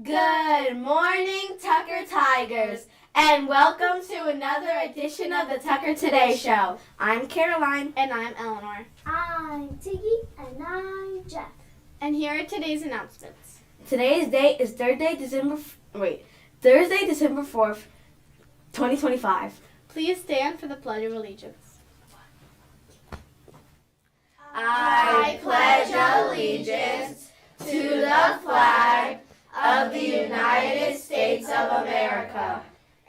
Good morning, Tucker Tigers, and welcome to another edition of the Tucker Today Show. I'm Caroline. And I'm Eleanor. I'm Tiggy, and I'm Jeff. And here are today's announcements. Today's date is Thursday, December 4th, 2025. Please stand for the Pledge of Allegiance. I pledge allegiance to the flag of the United States of America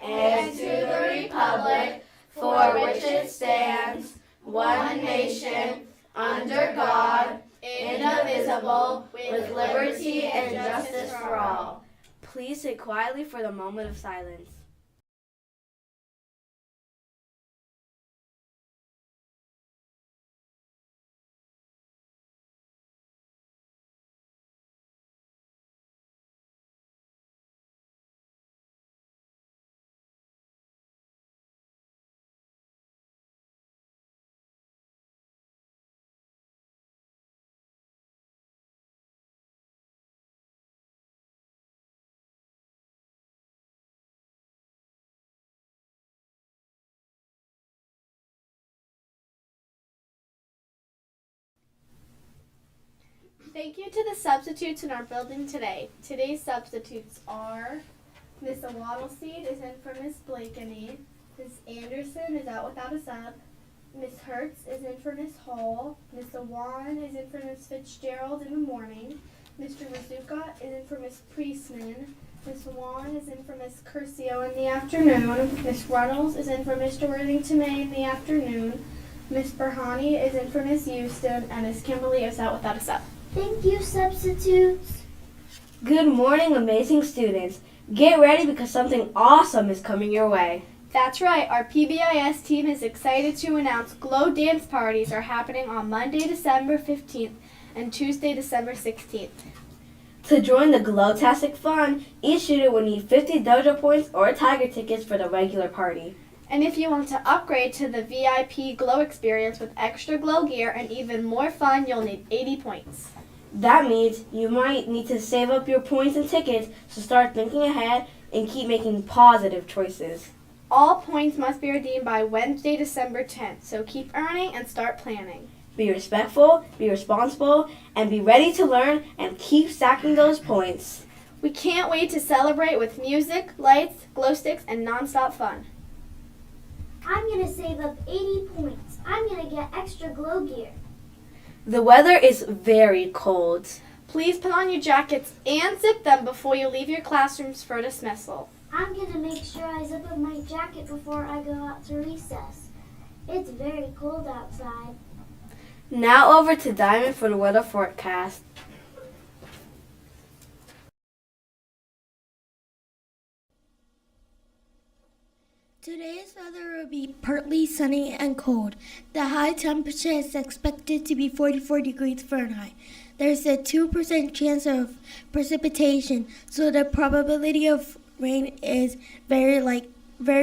and to the republic for which it stands, one nation, under God, indivisible, with liberty and justice for all. Please sit quietly for the moment of silence. Thank you to the substitutes in our building today. Today's substitutes are Miss Waddleseed is in for Miss Blakeney. Miss Anderson is out without a sub. Miss Hertz is in for Miss Hall. Miss Awan is in for Miss Fitzgerald in the morning. Mr. Mazuka is in for Miss Priestman. Miss Wan is in for Miss Curcio in the afternoon. Miss Ruddles is in for Mr. Worthington May in the afternoon. Miss Berhani is in for Miss Houston, and Miss Kimberly is out without a sub. Thank you, substitutes. Good morning, amazing students. Get ready because something awesome is coming your way. That's right, our PBIS team is excited to announce Glow Dance Parties are happening on Monday, December 15th and Tuesday, December 16th. To join the Glow-tastic fun, each student will need 50 dojo points or Tiger tickets for the regular party. And if you want to upgrade to the VIP Glow experience with extra Glow gear and even more fun, you'll need 80 points. That means you might need to save up your points and tickets, so start thinking ahead and keep making positive choices. All points must be redeemed by Wednesday, December 10th, so keep earning and start planning. Be respectful, be responsible, and be ready to learn and keep stacking those points. We can't wait to celebrate with music, lights, glow sticks, and nonstop fun. I'm going to save up 80 points. I'm going to get extra glow gear. The weather is very cold. Please put on your jackets and zip them before you leave your classrooms for dismissal. I'm going to make sure I zip up my jacket before I go out to recess. It's very cold outside. Now over to Diamond for the weather forecast. Today's weather will be partly sunny and cold. The high temperature is expected to be 44 degrees Fahrenheit. There's a 2% chance of precipitation, so the probability of rain is very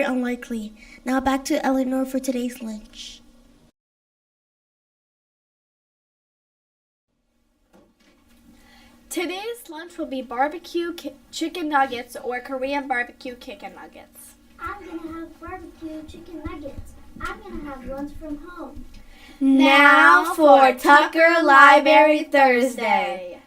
unlikely. Now back to Eleanor for today's lunch. Today's lunch will be barbecue chicken nuggets or Korean barbecue chicken nuggets. I'm going to have barbecue chicken nuggets. I'm going to have lunch from home. Now for Tucker Library Thursday.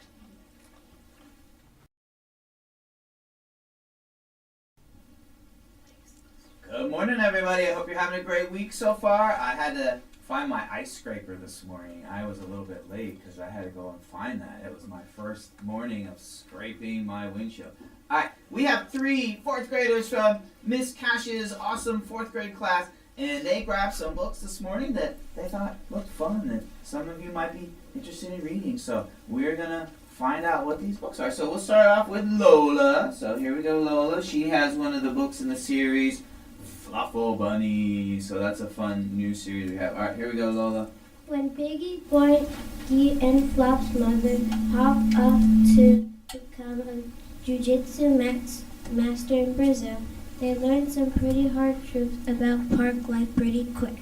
Good morning, everybody. I hope you're having a great week so far. I had to find my ice scraper this morning. I was a little bit late because I had to go and find that. It was my first morning of scraping my windshield. All right, we have 3 fourth graders from Miss Cash's awesome 4th grade class, and they grabbed some books this morning that they thought looked fun that some of you might be interested in reading. So we're going to find out what these books are. So we'll start off with Lola. So here we go, Lola. She has one of the books in the series, Fluffle Bunny. So that's a fun new series we have. All right, here we go, Lola. When Piggy, Porky, and Flop's mother hopped up to become a jiu-jitsu master in Brazil, they learned some pretty hard truths about park life pretty quick.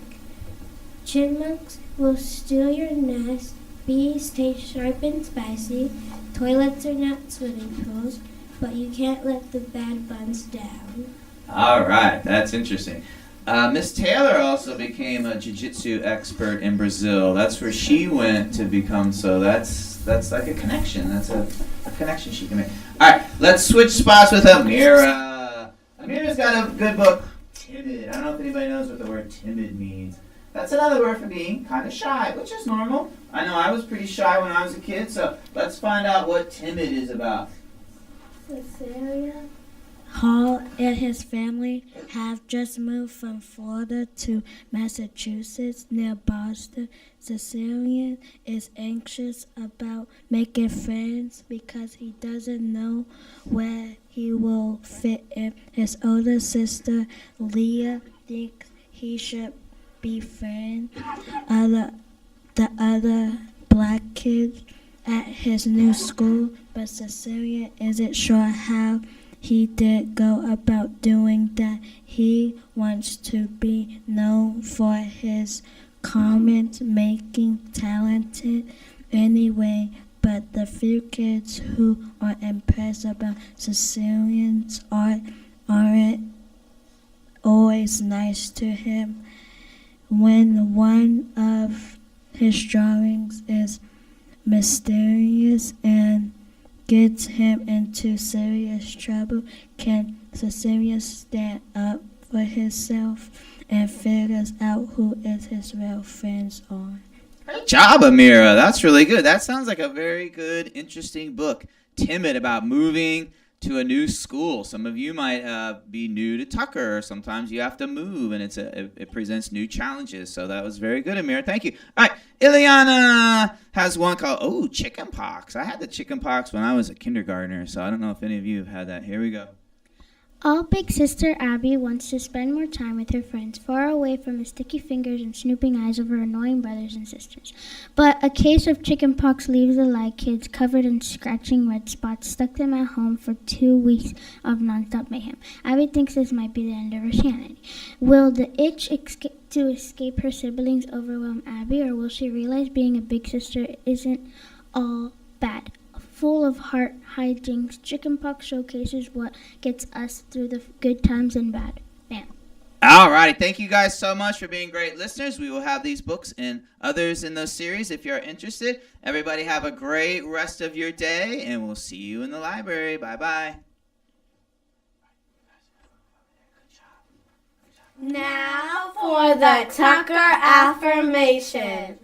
Chipmunks will steal your nest, bees taste sharp and spicy, toilets are not swimming pools, but you can't let the bad buns down. All right, that's interesting. Miss Taylor also became a jiu-jitsu expert in Brazil. That's where she went to become, so that's like a connection. That's a connection she can make. All right, let's switch spots with Amira. Amira's got a good book, Timid. I don't know if anybody knows what the word timid means. That's another word for being kind of shy, which is normal. I know I was pretty shy when I was a kid, so let's find out what timid is about. Cecilia? Hall and his family have just moved from Florida to Massachusetts near Boston. Cecilian is anxious about making friends because he doesn't know where he will fit in. His older sister, Leah, thinks he should befriend the other black kids at his new school, but Cecilia isn't sure how he did go about doing that. He wants to be known for his comment-making talented anyway, but the few kids who are impressed about Cecilian's art aren't always nice to him. When one of his drawings is mysterious and gets him into serious trouble, can Cecilia stand up for himself and figures out who is his real friends are? Good job, Amira. That's really good. That sounds like a very good, interesting book. Timid, about moving to a new school. Some of you might be new to Tucker. Sometimes you have to move, and it presents new challenges. So that was very good, Amira. Thank you. All right, Ileana has one called, chicken pox. I had the chicken pox when I was a kindergartner, so I don't know if any of you have had that. Here we go. All big sister Abby wants to spend more time with her friends, far away from the sticky fingers and snooping eyes of her annoying brothers and sisters. But a case of chickenpox leaves the like kids covered in scratching red spots, stuck them at home for 2 weeks of nonstop mayhem. Abby thinks this might be the end of her sanity. Will the itch to escape her siblings overwhelm Abby, or will she realize being a big sister isn't all bad? Full of heart hijinks, chickenpox showcases what gets us through the good times and bad. Bam. All righty. Thank you guys so much for being great listeners. We will have these books and others in those series if you're interested. Everybody have a great rest of your day, and we'll see you in the library. Bye-bye. Now for the Tucker affirmation.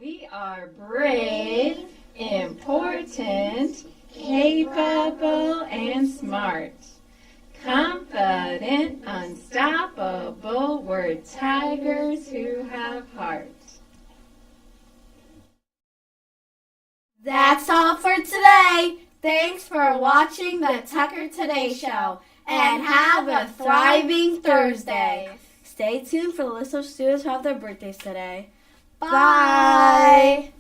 We are brave, important, capable, and smart. Confident, unstoppable, we're tigers who have heart. That's all for today. Thanks for watching the Tucker Today Show, and have a thriving Thursday. Stay tuned for the list of students who have their birthdays today. Bye!